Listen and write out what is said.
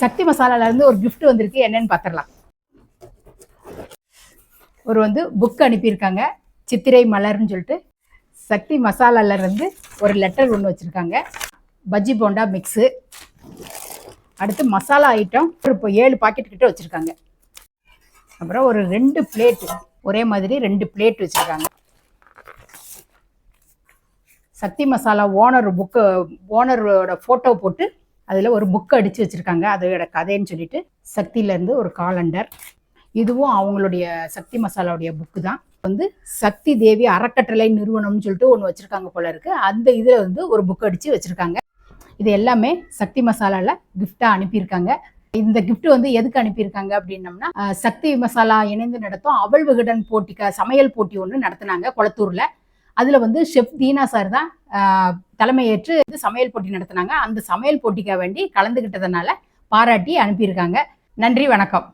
சக்தி மசாலால இருந்து ஒரு gift வந்திருக்கு, என்னன்னு பார்த்துடலாம். ஒரு புக் அனுப்பியிருக்காங்க, சித்திரை மலர்னு சொல்லிட்டு. சக்தி மசாலால இருந்து ஒரு லெட்டர் ஒன்று வச்சிருக்காங்க. பஜ்ஜி போண்டா மிக்ஸு, அடுத்து மசாலா ஐட்டம் இப்போ 7 பாக்கெட் கிட்ட வச்சிருக்காங்க. அப்புறம் ஒரு 2 பிளேட், ஒரே மாதிரி 2 பிளேட் வச்சிருக்காங்க. சக்தி மசாலா ஓனரோட போட்டோ போட்டு அதில் ஒரு புக் அடித்து வச்சுருக்காங்க. அதோட கதைன்னு சொல்லிட்டு சக்தியிலேருந்து ஒரு காலண்டர். இதுவும் அவங்களுடைய சக்தி மசாலாவுடைய புக்கு தான். சக்தி தேவி அறக்கட்டளை நிறுவனம்னு சொல்லிட்டு ஒன்று வச்சுருக்காங்க போல இருக்குது. அந்த இதில் ஒரு புக் அடித்து வச்சுருக்காங்க. இது எல்லாமே சக்தி மசாலாவில் கிஃப்டாக அனுப்பியிருக்காங்க. இந்த கிஃப்ட் எதுக்கு அனுப்பியிருக்காங்க அப்படின்னம்னா, சக்தி மசாலா இணைந்து நடத்தும் அவள் விகடன் சமையல் போட்டி ஒன்று நடத்தினாங்க கொளத்தூரில். அதில் ஷெஃப் தீனா சார் தான் தலைமையேற்று சமையல் போட்டி நடத்தினாங்க. அந்த சமையல் போட்டிக்காக வேண்டி கலந்துக்கிட்டதுனால பாராட்டி அனுப்பியிருக்காங்க. நன்றி, வணக்கம்.